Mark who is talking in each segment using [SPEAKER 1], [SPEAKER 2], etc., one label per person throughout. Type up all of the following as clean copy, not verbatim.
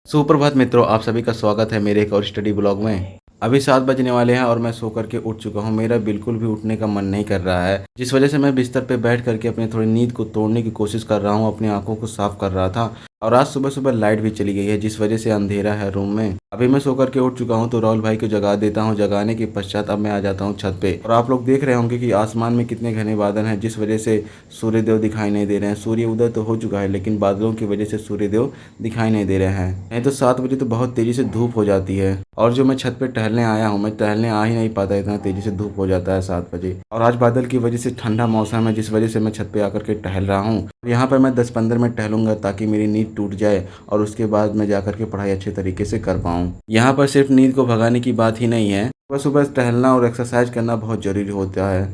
[SPEAKER 1] सुप्रभात मित्रों, आप सभी का स्वागत है मेरे एक और स्टडी ब्लॉग में। अभी 7 बजने वाले हैं और मैं सो कर के उठ चुका हूँ। मेरा बिल्कुल भी उठने का मन नहीं कर रहा है, जिस वजह से मैं बिस्तर पे बैठ करके अपनी थोड़ी नींद को तोड़ने की कोशिश कर रहा हूँ, अपनी आंखों को साफ कर रहा था। और आज सुबह-सुबह लाइट भी चली गई है, जिस वजह से अंधेरा है रूम में। अभी मैं सो कर के उठ चुका हूँ तो राहुल भाई को जगा देता हूँ। जगाने के पश्चात अब मैं आ जाता हूँ छत पे। और आप लोग देख रहे होंगे कि आसमान में कितने घने बादल हैं, जिस वजह से सूर्यदेव दिखाई नहीं दे रहे हैं। सूर्य उदय तो हो चुका है, लेकिन बादलों की वजह से सूर्यदेव दिखाई नहीं दे रहे हैं। नहीं तो 7 बजे तो बहुत तेजी से धूप हो जाती है। और जो मैं छत पे टहलने आया हूँ, मैं टहलने आ ही नहीं पाता, इतना तेजी से धूप हो जाता है 7 बजे। और आज बादल की वजह से ठंडा मौसम है, जिस वजह से मैं छत पे आकर के टहल रहा हूँ। यहाँ पर मैं 10-15 मिनट टहलूंगा ताकि मेरी नींद टूट जाए और उसके बाद मैं जाकर के पढ़ाई अच्छे तरीके से कर पाऊँ। यहाँ पर सिर्फ नींद को भगाने की बात ही नहीं है, सुबह सुबह टहलना और एक्सरसाइज करना बहुत जरूरी होता है।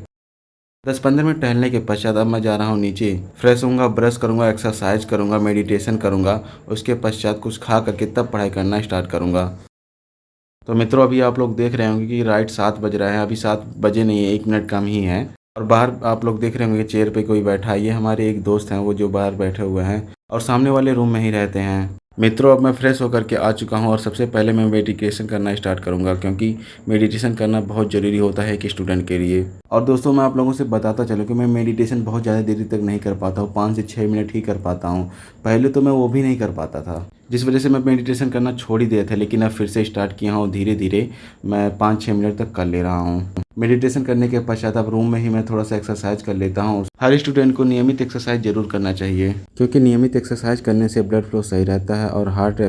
[SPEAKER 1] 10-15 मिनट टहलने के पश्चात अब मैं जा रहा हूँ नीचे। फ्रेश होऊंगा, ब्रश करूंगा, एक्सरसाइज करूंगा, मेडिटेशन करूंगा। उसके पश्चात कुछ खा करके तब पढ़ाई करना स्टार्ट करूंगा। तो मित्रों, अभी आप लोग देख रहे होंगे कि राइट 7 बज रहा है। अभी 7 बजे नहीं है, 1 मिनट कम ही है। और बाहर आप लोग देख रहे होंगे चेयर पे कोई बैठा है। ये हमारे एक दोस्त हैं, वो जो बाहर बैठे हुए हैं और सामने वाले रूम में ही रहते हैं। मित्रों, अब मैं फ्रेश होकर के आ चुका हूँ और सबसे पहले मैं मेडिटेशन करना स्टार्ट करूँगा, क्योंकि मेडिटेशन करना बहुत ज़रूरी होता है एक स्टूडेंट के लिए। और दोस्तों, मैं आप लोगों से बताता चलूँ कि मैं मेडिटेशन बहुत ज़्यादा देरी तक नहीं कर पाता हूँ, 5 से 6 मिनट ही कर पाता हूँ। पहले तो मैं वो भी नहीं कर पाता था, जिस वजह से मैं मेडिटेशन करना छोड़ ही दिया था। लेकिन अब फिर से स्टार्ट किया हूँ, धीरे धीरे मैं 5-6 मिनट तक कर ले रहा हूँ। मेडिटेशन करने के पश्चात अब रूम में ही मैं थोड़ा सा एक्सरसाइज कर लेता हूँ। हर स्टूडेंट को नियमित एक्सरसाइज जरूर करना चाहिए, क्योंकि नियमित एक्सरसाइज करने से ब्लड फ्लो सही रहता है और हार्ट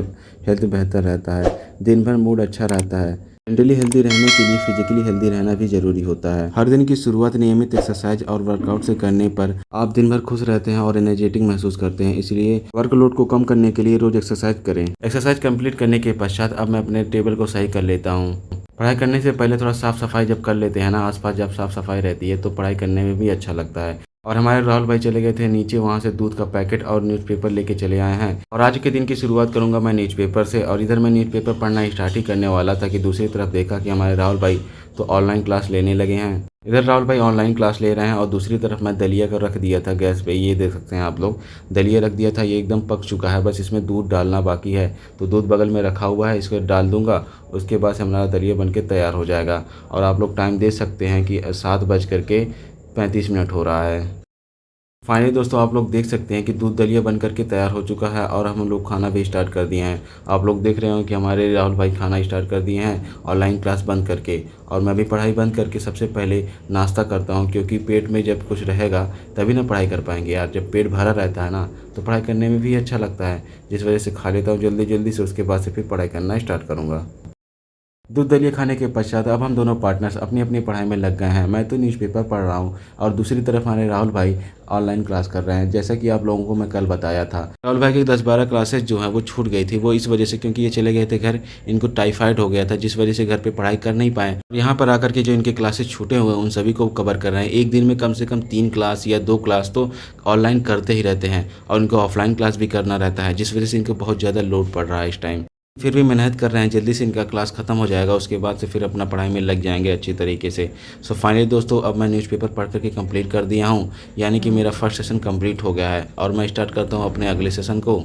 [SPEAKER 1] हेल्थ बेहतर रहता है। दिन भर मूड अच्छा रहता है। मेंटली हेल्दी रहने के लिए फिजिकली हेल्दी रहना भी जरूरी होता है। हर दिन की शुरुआत नियमित एक्सरसाइज और वर्कआउट से करने पर आप दिन भर खुश रहते हैं और एनर्जेटिक महसूस करते हैं। इसलिए वर्कलोड को कम करने के लिए रोज एक्सरसाइज करें। एक्सरसाइज कंप्लीट करने के पश्चात अब मैं अपने टेबल को सही कर लेता हूँ। पढ़ाई करने से पहले थोड़ा साफ सफाई जब कर लेते हैं ना, आसपास जब साफ सफाई रहती है तो पढ़ाई करने में भी अच्छा लगता है। और हमारे राहुल भाई चले गए थे नीचे, वहाँ से दूध का पैकेट और न्यूज़पेपर लेके चले आए हैं। और आज के दिन की शुरुआत करूंगा मैं न्यूज़पेपर से। और इधर मैं न्यूज़पेपर पढ़ना स्टार्ट ही करने वाला था कि दूसरी तरफ देखा कि हमारे राहुल भाई तो ऑनलाइन क्लास लेने लगे हैं। इधर राहुल भाई ऑनलाइन क्लास ले रहे हैं और दूसरी तरफ मैं दलिया का रख दिया था गैस पे। ये देख सकते हैं आप लोग, दलिया रख दिया था। ये एकदम पक चुका है, बस इसमें दूध डालना बाकी है। तो दूध बगल में रखा हुआ है, इसको डाल दूंगा। उसके बाद से हमारा दलिया बनके तैयार हो जाएगा। और आप लोग टाइम दे सकते हैं कि 7:35 हो रहा है। फाइनली दोस्तों, आप लोग देख सकते हैं कि दूध दलिया बन करके तैयार हो चुका है और हम लोग खाना भी स्टार्ट कर दिए हैं। आप लोग देख रहे हो कि हमारे राहुल भाई खाना स्टार्ट कर दिए हैं ऑनलाइन क्लास बंद करके। और मैं भी पढ़ाई बंद करके सबसे पहले नाश्ता करता हूं, क्योंकि पेट में जब कुछ रहेगा तभी ना पढ़ाई कर पाएंगे यार। जब पेट भरा रहता है ना तो पढ़ाई करने में भी अच्छा लगता है, जिस वजह से खा लेता हूँ जल्दी जल्दी से। उसके बाद से फिर पढ़ाई करना स्टार्ट करूँगा। दूध दलिया खाने के पश्चात अब हम दोनों पार्टनर्स अपनी अपनी पढ़ाई में लग गए हैं। मैं तो न्यूज़पेपर पढ़ रहा हूँ और दूसरी तरफ हमारे राहुल भाई ऑनलाइन क्लास कर रहे हैं। जैसा कि आप लोगों को मैं कल बताया था, राहुल भाई की 10-12 क्लासेस जो हैं वो छूट गई थी। वो इस वजह से क्योंकि ये चले गए थे घर, इनको टाइफाइड हो गया था, जिस वजह से घर पे पढ़ाई कर नहीं पाए। यहाँ पर आकर के जो इनके क्लासेस छूटे हुए हैं उन सभी को कवर कर रहे हैं। एक दिन में कम से कम 3 क्लास या 2 क्लास तो ऑनलाइन करते ही रहते हैं और इनको ऑफलाइन क्लास भी करना रहता है, जिस वजह से इनको बहुत ज़्यादा लोड पड़ रहा है इस टाइम। फिर भी मेहनत कर रहे हैं, जल्दी से इनका क्लास ख़त्म हो जाएगा। उसके बाद से फिर अपना पढ़ाई में लग जाएंगे अच्छी तरीके से। सो फाइनली दोस्तों, अब मैं न्यूज़पेपर पढ़ करके कंप्लीट कर दिया हूँ, यानी कि मेरा फर्स्ट सेशन कंप्लीट हो गया है। और मैं स्टार्ट करता हूँ अपने अगले सेशन को।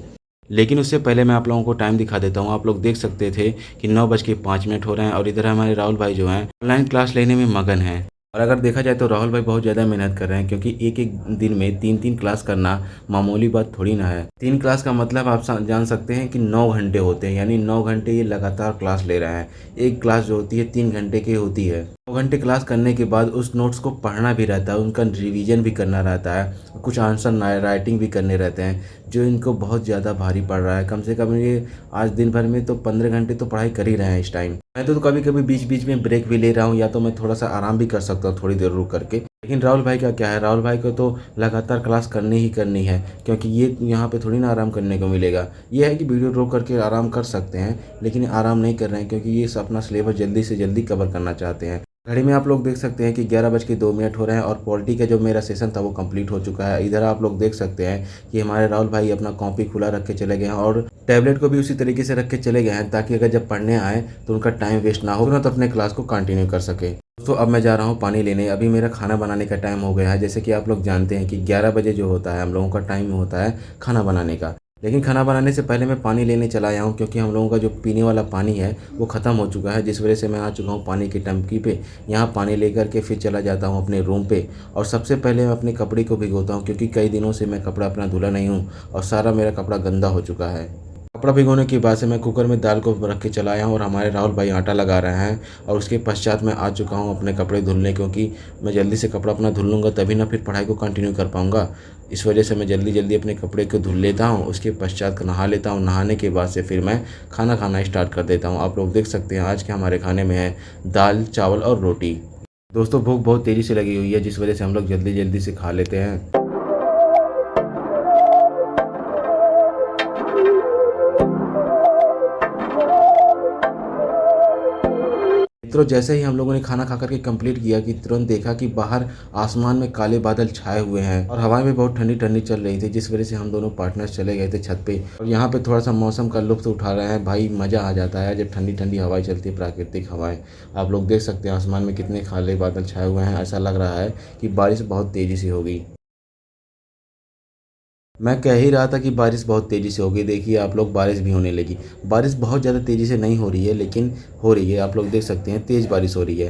[SPEAKER 1] लेकिन उससे पहले मैं आप लोगों को टाइम दिखा देता हूँ। आप लोग देख सकते थे कि 9:05 हो रहे हैं और इधर हमारे राहुल भाई जो हैं ऑनलाइन क्लास लेने में मगन हैं। और अगर देखा जाए तो राहुल भाई बहुत ज़्यादा मेहनत कर रहे हैं, क्योंकि एक एक दिन में 3-3 क्लास करना मामूली बात थोड़ी ना है। 3 क्लास का मतलब आप जान सकते हैं कि 9 घंटे होते हैं, यानी 9 घंटे ये लगातार क्लास ले रहे हैं। एक क्लास जो होती है 3 घंटे की होती है। 9 घंटे क्लास करने के बाद उस नोट्स को पढ़ना भी रहता है, उनका रिवीजन भी करना रहता है, कुछ आंसर राइटिंग भी करने रहते हैं, जो इनको बहुत ज़्यादा भारी पड़ रहा है। कम से कम ये आज दिन भर में तो 15 घंटे तो पढ़ाई कर ही रहे हैं इस टाइम। मैं तो कभी कभी बीच बीच में ब्रेक भी ले रहा हूँ, या तो मैं थोड़ा सा आराम भी कर सकता हूँ थोड़ी देर रुक करके। लेकिन राहुल भाई का क्या है, राहुल भाई को तो लगातार क्लास करनी ही करनी है, क्योंकि ये यहाँ पे थोड़ी ना आराम करने को मिलेगा। ये है कि वीडियो रोक करके आराम कर सकते हैं, लेकिन आराम नहीं कर रहे हैं, क्योंकि ये अपना सिलेबस जल्दी से जल्दी कवर करना चाहते हैं। घड़ी में आप लोग देख सकते हैं कि 11:02 हो रहे हैं और पॉलिटी का जो मेरा सेशन था वो कंप्लीट हो चुका है। इधर आप लोग देख सकते हैं कि हमारे राहुल भाई अपना कॉपी खुला रख के चले गए हैं और टैबलेट को भी उसी तरीके से रख के चले गए हैं, ताकि अगर जब पढ़ने आए तो उनका टाइम वेस्ट ना हो, तुरंत अपने क्लास को कंटिन्यू कर सके। दोस्तों, अब मैं जा रहा हूँ पानी लेने। अभी मेरा खाना बनाने का टाइम हो गया है। जैसे कि आप लोग जानते हैं कि 11 बजे जो होता है हम लोगों का टाइम होता है खाना बनाने का। लेकिन खाना बनाने से पहले मैं पानी लेने चला आया हूँ, क्योंकि हम लोगों का जो पीने वाला पानी है वो ख़त्म हो चुका है, जिस वजह से मैं आ चुका हूँ पानी की टंकी पे। यहाँ पानी लेकर के फिर चला जाता हूँ अपने रूम पे, और सबसे पहले मैं अपने कपड़े को भिगोता हूँ, क्योंकि कई दिनों से मैं कपड़ा अपना धुला नहीं हूँ और सारा मेरा कपड़ा गंदा हो चुका है। कपड़ा भिगोने के बाद से मैं कुकर में दाल को रख के चला आया हूँ और हमारे राहुल भाई आटा लगा रहे हैं, और उसके पश्चात मैं आ चुका हूँ अपने कपड़े धुलने, क्योंकि मैं जल्दी से कपड़ा अपना धुल लूँगा तभी ना फिर पढ़ाई को कंटिन्यू कर पाऊँगा। इस वजह से मैं जल्दी जल्दी अपने कपड़े को धुल लेता हूँ, उसके पश्चात नहा लेता हूँ। नहाने के बाद से फिर मैं खाना खाना स्टार्ट कर देता हूँ। आप लोग देख सकते हैं आज के हमारे खाने में है दाल, चावल और रोटी। दोस्तों भूख बहुत तेज़ी से लगी हुई है, जिस वजह से हम लोग जल्दी जल्दी से खा लेते हैं। मित्रों जैसे ही हम लोगों ने खाना खा करके कंप्लीट किया कि तुरंत देखा कि बाहर आसमान में काले बादल छाए हुए हैं और हवाएं भी बहुत ठंडी ठंडी चल रही थी, जिस वजह से हम दोनों पार्टनर्स चले गए थे छत पे और यहाँ पे थोड़ा सा मौसम का लुत्फ उठा रहे हैं। भाई मज़ा आ जाता है जब ठंडी ठंडी हवाएं चलती है, प्राकृतिक हवाएं। आप लोग देख सकते हैं आसमान में कितने काले बादल छाए हुए हैं, ऐसा लग रहा है कि बारिश बहुत तेज़ी से होगी। मैं कह ही रहा था कि बारिश बहुत तेज़ी से होगी, देखिए आप लोग बारिश भी होने लगी। बारिश बहुत ज़्यादा तेज़ी से नहीं हो रही है, लेकिन हो रही है। आप लोग देख सकते हैं तेज़ बारिश हो रही है।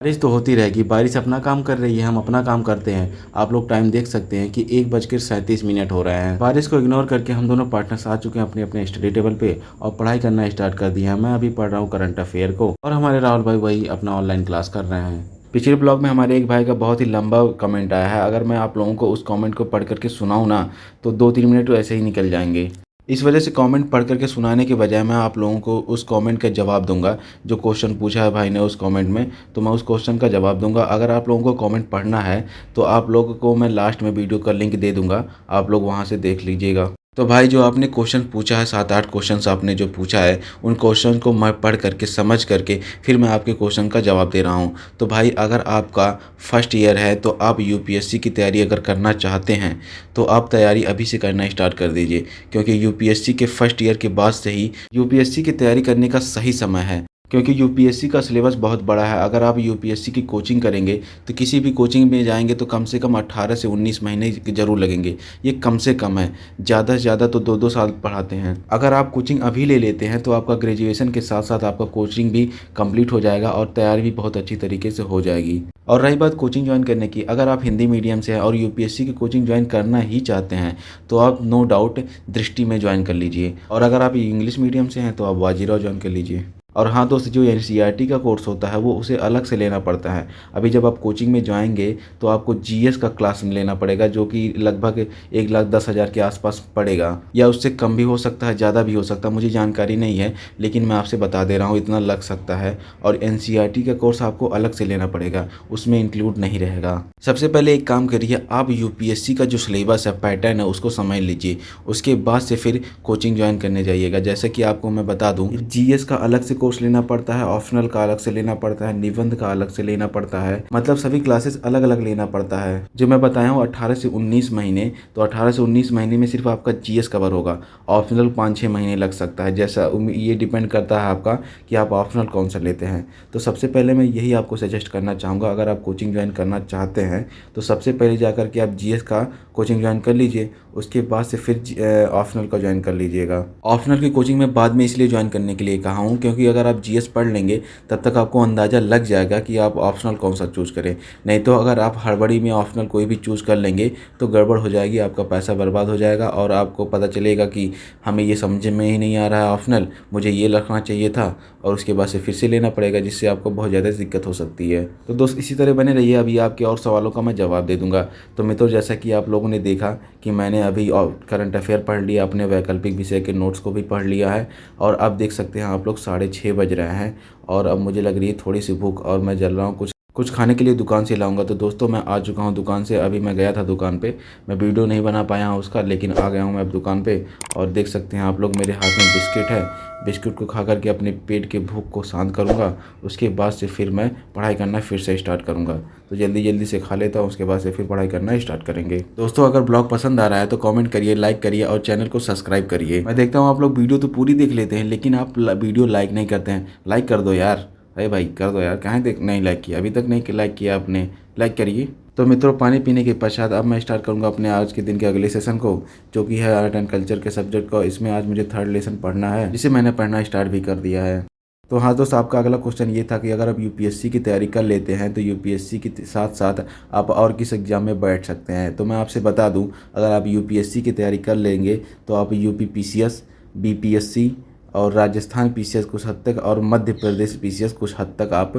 [SPEAKER 1] बारिश तो होती रहेगी, बारिश अपना काम कर रही है, हम अपना काम करते हैं। आप लोग टाइम देख सकते हैं कि 1:37 हो रहा है। बारिश को इग्नोर करके हम दोनों पार्टनर्स आ चुके हैं अपने अपने स्टडी टेबल पे और पढ़ाई करना स्टार्ट कर दिया है। मैं अभी पढ़ रहा हूँ करंट अफेयर को और हमारे राहुल भाई वही अपना ऑनलाइन क्लास कर रहे हैं। पिछले ब्लॉग में हमारे एक भाई का बहुत ही लंबा कमेंट आया है। अगर मैं आप लोगों को उस कमेंट को पढ़ करके सुनाऊँ ना तो 2-3 मिनट तो ऐसे ही निकल जाएंगे। इस वजह से कमेंट पढ़ करके सुनाने के बजाय मैं आप लोगों को उस कमेंट का जवाब दूंगा। जो क्वेश्चन पूछा है भाई ने उस कमेंट में, तो मैं उस क्वेश्चन का जवाब दूंगा। अगर आप लोगों को कमेंट पढ़ना है तो आप लोगों को मैं लास्ट में वीडियो का लिंक दे दूंगा, आप लोग वहां से देख लीजिएगा। तो भाई जो आपने क्वेश्चन पूछा है, 7-8 क्वेश्चन आपने जो पूछा है, उन क्वेश्चन को मैं पढ़ करके समझ करके फिर मैं आपके क्वेश्चन का जवाब दे रहा हूँ। तो भाई अगर आपका फर्स्ट ईयर है तो आप यूपीएससी की तैयारी अगर करना चाहते हैं तो आप तैयारी अभी से करना स्टार्ट कर दीजिए, क्योंकि यूपीएससी के फर्स्ट ईयर के बाद से ही यूपीएससी की तैयारी करने का सही समय है। क्योंकि यूपीएससी का सिलेबस बहुत बड़ा है। अगर आप यूपीएससी की कोचिंग करेंगे तो किसी भी कोचिंग में जाएंगे तो कम से कम 18 से 19 महीने ज़रूर लगेंगे। ये कम से कम है, ज़्यादा से ज़्यादा तो 2-2 साल पढ़ाते हैं। अगर आप कोचिंग अभी ले लेते हैं तो आपका ग्रेजुएशन के साथ साथ आपका कोचिंग भी कंप्लीट हो जाएगा और तैयारी भी बहुत अच्छी तरीके से हो जाएगी। और रही बात कोचिंग ज्वाइन करने की, अगर आप हिंदी मीडियम से हैं और यूपीएससी की कोचिंग ज्वाइन करना ही चाहते हैं तो आप नो डाउट दृष्टि में ज्वाइन कर लीजिए। और अगर आप इंग्लिश मीडियम से हैं तो आप बाजीराव ज्वाइन कर लीजिए। और हाँ दोस्त, जो एनसीईआरटी का कोर्स होता है वो उसे अलग से लेना पड़ता है। अभी जब आप कोचिंग में जाएंगे तो आपको जीएस का क्लास लेना पड़ेगा, जो कि लगभग 1,10,000 के आसपास पड़ेगा, या उससे कम भी हो सकता है, ज़्यादा भी हो सकता है, मुझे जानकारी नहीं है, लेकिन मैं आपसे बता दे रहा हूँ इतना लग सकता है। और एनसीईआरटी का कोर्स आपको अलग से लेना पड़ेगा, उसमें इंक्लूड नहीं रहेगा। सबसे पहले एक काम करिए, आप यूपीएससी का जो सिलेबस है, पैटर्न है, उसको समझ लीजिए। उसके बाद से फिर कोचिंग ज्वाइन करने जाइएगा। जैसे कि आपको मैं बता दूँ, जीएस का अलग से कोर्स लेना पड़ता है, ऑप्शनल का अलग से लेना पड़ता है, निबंध का अलग से लेना पड़ता है, मतलब सभी क्लासेस अलग अलग लेना पड़ता है। जो मैं बताया हूँ 18 से 19 महीने, तो 18 से 19 महीने में सिर्फ आपका जीएस कवर होगा। ऑप्शनल 5-6 महीने लग सकता है, जैसा ये डिपेंड करता है आपका कि आप ऑप्शनल कौन सा लेते हैं। तो सबसे पहले मैं यही आपको सजेस्ट करना चाहूँगा, अगर आप कोचिंग ज्वाइन करना चाहते हैं तो सबसे पहले जाकर के आप जीएस का कोचिंग ज्वाइन कर लीजिए, उसके बाद से फिर ऑप्शनल का ज्वाइन कर लीजिएगा। ऑप्शनल की कोचिंग में बाद में इसलिए ज्वाइन करने के लिए कहा हूँ क्योंकि अगर आप जीएस पढ़ लेंगे तब तक आपको अंदाज़ा लग जाएगा कि आप ऑप्शनल कौन सा चूज़ करें। नहीं तो अगर आप हड़बड़ी में ऑप्शनल कोई भी चूज़ कर लेंगे तो गड़बड़ हो जाएगी, आपका पैसा बर्बाद हो जाएगा और आपको पता चलेगा कि हमें ये समझ में ही नहीं आ रहा है ऑप्शनल, मुझे ये रखना चाहिए था, और उसके बाद से फिर से लेना पड़ेगा, जिससे आपको बहुत ज़्यादा दिक्कत हो सकती है। तो दोस्त इसी तरह बने रहिए, अभी आपके और सवालों का मैं जवाब दे दूंगा। तो मित्रों, जैसा कि आप लोगों ने देखा कि मैंने अभी करंट अफेयर पढ़ लिया, अपने वैकल्पिक विषय के नोट्स को भी पढ़ लिया है, और अब देख सकते हैं आप लोग 6:30 बज रहे हैं और अब मुझे लग रही है थोड़ी सी भूख और मैं जल रहा हूँ, कुछ खाने के लिए दुकान से लाऊंगा। तो दोस्तों मैं आ चुका हूँ दुकान से। अभी मैं गया था दुकान पे, मैं वीडियो नहीं बना पाया हूँ उसका, लेकिन आ गया हूँ मैं अब दुकान पे। और देख सकते हैं आप लोग मेरे हाथ में बिस्किट है, बिस्किट को खा करके अपने पेट के भूख को शांत करूँगा। उसके बाद से फिर मैं पढ़ाई करना फिर से स्टार्ट करूँगा। तो जल्दी जल्दी से खा लेता हूँ, उसके बाद से फिर पढ़ाई करना स्टार्ट करेंगे। दोस्तों अगर ब्लॉग पसंद आ रहा है तो कमेंट करिए, लाइक करिए और चैनल को सब्सक्राइब करिए। मैं देखता हूँ आप लोग वीडियो तो पूरी देख लेते हैं, लेकिन आप वीडियो लाइक नहीं करते हैं। लाइक कर दो यार, अरे भाई कर दो यार, कहाँ देख नहीं लाइक किया, अभी तक नहीं लाइक किया आपने, लाइक करिए। तो मित्रों, पानी पीने के पश्चात अब मैं स्टार्ट करूंगा अपने आज के दिन के अगले सेशन को, जो कि है आर्ट एंड कल्चर के सब्जेक्ट को। इसमें आज मुझे थर्ड लेसन पढ़ना है, जिसे मैंने पढ़ना स्टार्ट भी कर दिया है। तो हाँ दोस्त, आपका अगला क्वेश्चन ये था कि अगर आप यूपीएससी की तैयारी कर लेते हैं तो यूपीएससी के साथ साथ आप और किस एग्ज़ाम में बैठ सकते हैं। तो मैं आपसे बता दूं, अगर आप यूपीएससी की तैयारी कर लेंगे तो आप यूपी पीसीएस, बीपीएससी और राजस्थान पीसीएस कुछ हद तक और मध्य प्रदेश पीसीएस कुछ हद तक आप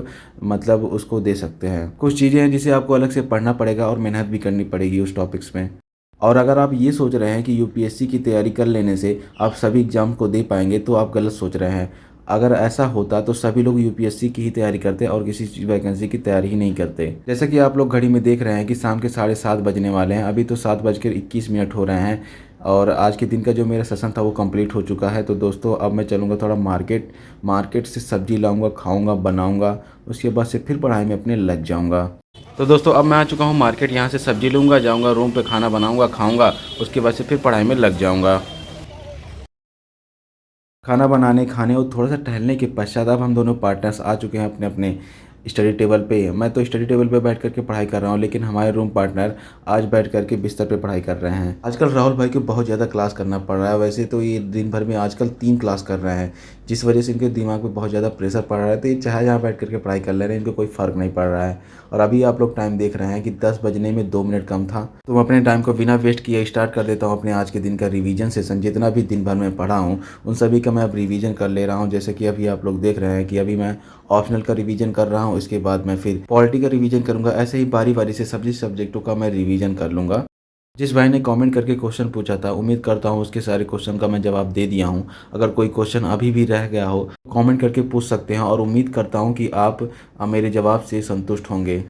[SPEAKER 1] मतलब उसको दे सकते हैं। कुछ चीज़ें हैं जिसे आपको अलग से पढ़ना पड़ेगा और मेहनत भी करनी पड़ेगी उस टॉपिक्स में। और अगर आप ये सोच रहे हैं कि यूपीएससी की तैयारी कर लेने से आप सभी एग्ज़ाम को दे पाएंगे, तो आप गलत सोच रहे हैं। अगर ऐसा होता तो सभी लोग यूपीएससी की ही तैयारी करते और किसी वैकेंसी की तैयारी ही नहीं करते। जैसा कि आप लोग घड़ी में देख रहे हैं कि शाम के 7:30 बजने वाले हैं। अभी तो 7:21 हो रहे हैं और आज के दिन का जो मेरा सेशन था वो कंप्लीट हो चुका है। तो दोस्तों, अब मैं चलूँगा थोड़ा मार्केट से सब्जी लाऊंगा, खाऊंगा, बनाऊंगा, उसके बाद से फिर पढ़ाई में अपने लग जाऊंगा। तो दोस्तों, अब मैं आ चुका हूँ मार्केट। यहाँ से सब्जी लूँगा, जाऊँगा रूम पे, खाना बनाऊँगा, खाऊँगा, उसके बाद से फिर पढ़ाई में लग जाऊँगा। खाना बनाने, खाने और थोड़ा सा टहलने के पश्चात अब हम दोनों पार्टनर्स आ चुके हैं अपने अपने स्टडी टेबल पे। मैं तो स्टडी टेबल पे बैठ करके पढ़ाई कर रहा हूँ, लेकिन हमारे रूम पार्टनर आज बैठ करके बिस्तर पे पढ़ाई कर रहे हैं। आजकल राहुल भाई को बहुत ज़्यादा क्लास करना पड़ रहा है। वैसे तो ये दिन भर में आजकल 3 क्लास कर रहे हैं, जिस वजह से इनके दिमाग पे बहुत ज़्यादा प्रेशर पड़ रहा है। तो ये चाहे जहाँ बैठ करके पढ़ाई कर ले रहे हैं, इनको कोई फ़र्क नहीं पड़ रहा है। और अभी आप लोग टाइम देख रहे हैं कि 10 बजने में 2 मिनट कम था। तो मैं अपने टाइम को बिना वेस्ट किए स्टार्ट कर देता हूँ अपने आज के दिन का रिवीजन सेशन। जितना भी दिन भर में पढ़ा हूँ उन सभी का मैं अब रिवीजन कर ले रहा हूँ। जैसे कि अभी आप लोग देख रहे हैं कि अभी मैं ऑप्शनल का रिवीजन कर रहा हूँ, इसके बाद मैं फिर पॉलिटी का रिवीजन करूँगा। ऐसे ही बारी बारी से सभी सब्जेक्टों का मैं रिवीजन कर लूँगा। जिस भाई ने कमेंट करके क्वेश्चन पूछा था, उम्मीद करता हूँ उसके सारे क्वेश्चन का मैं जवाब दे दिया हूँ। अगर कोई क्वेश्चन अभी भी रह गया हो, कमेंट करके पूछ सकते हैं और उम्मीद करता हूँ कि आप मेरे जवाब से संतुष्ट होंगे।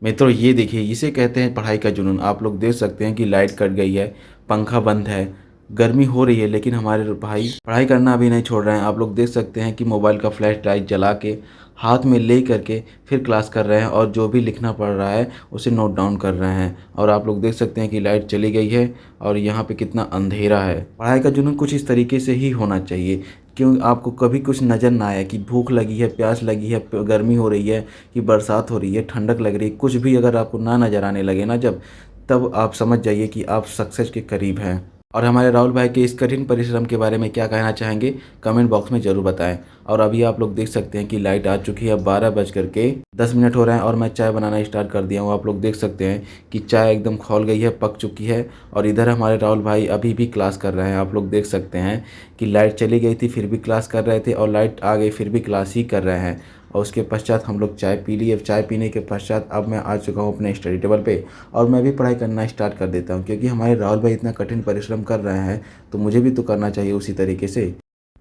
[SPEAKER 1] मित्रों, ये देखिए, इसे कहते हैं पढ़ाई का जुनून। आप लोग देख सकते हैं कि लाइट कट गई है, पंखा बंद है, गर्मी हो रही है, लेकिन हमारे भाई पढ़ाई करना अभी नहीं छोड़ रहे हैं। आप लोग देख सकते हैं कि मोबाइल का फ्लैश लाइट जला के हाथ में ले करके फिर क्लास कर रहे हैं और जो भी लिखना पड़ रहा है उसे नोट डाउन कर रहे हैं। और आप लोग देख सकते हैं कि लाइट चली गई है और यहाँ पे कितना अंधेरा है। पढ़ाई का जुनून कुछ इस तरीके से ही होना चाहिए, क्यों आपको कभी कुछ नज़र ना आए कि भूख लगी है, प्यास लगी है, गर्मी हो रही है कि बरसात हो रही है, ठंडक लग रही है, कुछ भी अगर आपको ना नज़र आने लगे ना जब, तब आप समझ जाइए कि आप सक्सेस के करीब हैं। और हमारे राहुल भाई के इस कठिन परिश्रम के बारे में क्या कहना चाहेंगे, कमेंट बॉक्स में ज़रूर बताएं। और अभी आप लोग देख सकते हैं कि लाइट आ चुकी है, 12:10 हो रहे हैं और मैं चाय बनाना स्टार्ट कर दिया हूँ। आप लोग देख सकते हैं कि चाय एकदम खौल गई है, पक चुकी है। और इधर हमारे राहुल भाई अभी भी क्लास कर रहे हैं। आप लोग देख सकते हैं कि लाइट चली गई थी फिर भी क्लास कर रहे थे, और लाइट आ गई फिर भी क्लास ही कर रहे हैं। और उसके पश्चात हम लोग चाय पी लिए। चाय पीने के पश्चात अब मैं आ चुका हूँ अपने स्टडी टेबल पे और मैं भी पढ़ाई करना स्टार्ट कर देता हूँ, क्योंकि हमारे राहुल भाई इतना कठिन परिश्रम कर रहे हैं तो मुझे भी तो करना चाहिए उसी तरीके से।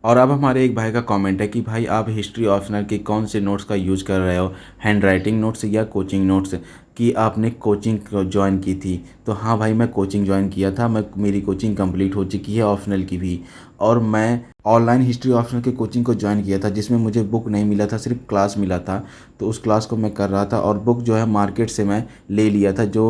[SPEAKER 1] और अब हमारे एक भाई का कमेंट है कि भाई आप हिस्ट्री ऑप्शनल के कौन से नोट्स का यूज़ कर रहे हो, हैंड राइटिंग नोट्स या कोचिंग नोट्स, कि आपने कोचिंग ज्वाइन की थी। तो हाँ भाई, मैं कोचिंग ज्वाइन किया था। मेरी कोचिंग कंप्लीट हो चुकी है ऑप्शनल की भी। और मैं ऑनलाइन हिस्ट्री ऑप्शनल के कोचिंग को ज्वाइन किया था, जिसमें मुझे बुक नहीं मिला था, सिर्फ क्लास मिला था। तो उस क्लास को मैं कर रहा था और बुक जो है मार्केट से मैं ले लिया था। जो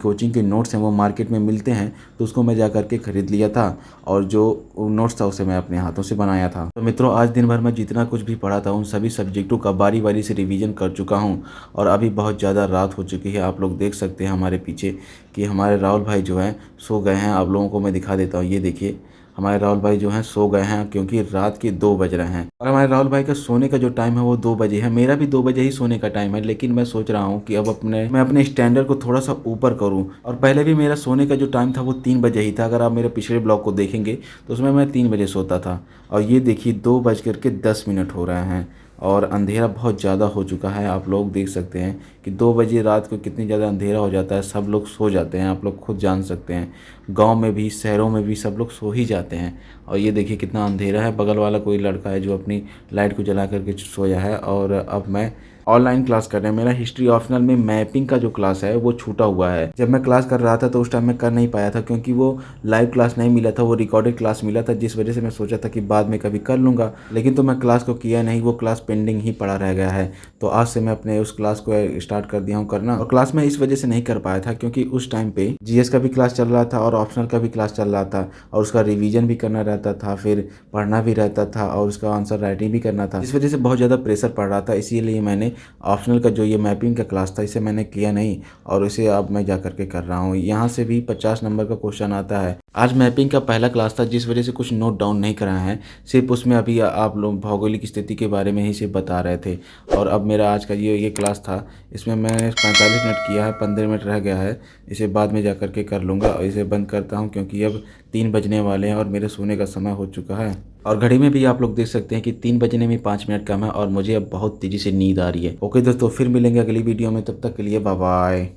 [SPEAKER 1] कोचिंग के नोट्स हैं वो मार्केट में मिलते हैं, तो उसको मैं जा करके ख़रीद लिया था और जो नोट्स था उसे मैं अपने हाथों से बनाया था। तो मित्रों, आज दिन भर में जितना कुछ भी पढ़ा था उन सभी सब्जेक्टों का बारी बारी से रिवीजन कर चुका हूँ और अभी बहुत ज़्यादा रात हो चुकी है। आप लोग देख सकते हैं हमारे पीछे कि हमारे राहुल भाई जो हैं सो गए हैं। आप लोगों को मैं दिखा देता हूँ, ये देखिए हमारे राहुल भाई जो हैं सो गए हैं, क्योंकि रात के 2 बज रहे हैं। और हमारे राहुल भाई का सोने का जो टाइम है वो 2 बजे है। मेरा भी 2 बजे ही सोने का टाइम है, लेकिन मैं सोच रहा हूँ कि अब मैं अपने स्टैंडर्ड को थोड़ा सा ऊपर करूँ। और पहले भी मेरा सोने का जो टाइम था वो 3 बजे ही था। अगर आप मेरे पिछले ब्लॉग को देखेंगे तो उसमें मैं 3 बजे सोता था। और ये देखिए 2:10 हो रहे हैं और अंधेरा बहुत ज़्यादा हो चुका है। आप लोग देख सकते हैं कि 2 बजे रात को कितनी ज़्यादा अंधेरा हो जाता है, सब लोग सो जाते हैं। आप लोग खुद जान सकते हैं, गांव में भी शहरों में भी सब लोग सो ही जाते हैं। और ये देखिए कितना अंधेरा है। बगल वाला कोई लड़का है जो अपनी लाइट को जला करके सोया है। और अब मैं ऑनलाइन क्लास कर रहे हैं। मेरा हिस्ट्री ऑप्शनल में मैपिंग का जो क्लास है वो छूटा हुआ है। जब मैं क्लास कर रहा था तो उस टाइम मैं कर नहीं पाया था, क्योंकि वो लाइव क्लास नहीं मिला था, वो रिकॉर्डेड क्लास मिला था, जिस वजह से मैं सोचा था कि बाद में कभी कर लूँगा। लेकिन तो मैं क्लास को किया नहीं, वो क्लास पेंडिंग ही पड़ा रह गया है। तो आज से मैं अपने उस क्लास को स्टार्ट कर दिया हूँ करना। और क्लास में इस वजह से नहीं कर पाया था क्योंकि उस टाइम पे जीएस का भी क्लास चल रहा था और ऑप्शनल का भी क्लास चल रहा था, और उसका रिवीजन भी करना रहता था, फिर पढ़ना भी रहता था और उसका आंसर राइटिंग भी करना था। इस वजह से बहुत ज़्यादा प्रेशर पड़ रहा था। इसीलिए मैंने ऑप्शनल का जो ये मैपिंग का क्लास था इसे मैंने किया नहीं और इसे अब मैं जा कर के कर रहा हूँ। यहाँ से भी 50 नंबर का क्वेश्चन आता है। आज मैपिंग का पहला क्लास था जिस वजह से कुछ नोट डाउन नहीं कराए हैं, सिर्फ उसमें अभी आप लोग भौगोलिक स्थिति के बारे में ही सिर्फ बता रहे थे। और अब मेरा आज का ये क्लास था, इसमें मैंने 45 मिनट किया है, 15 मिनट रह गया है, इसे बाद में जा कर के कर लूँगा। और इसे बंद करता हूँ क्योंकि अब 3 बजने वाले हैं और मेरे सोने का समय हो चुका है। और घड़ी में भी आप लोग देख सकते हैं कि 3 बजने में 5 मिनट कम है और मुझे अब बहुत तेज़ी से नींद आ रही है। ओके दोस्तों, फिर मिलेंगे अगली वीडियो में, तब तक के लिए बाय बाय।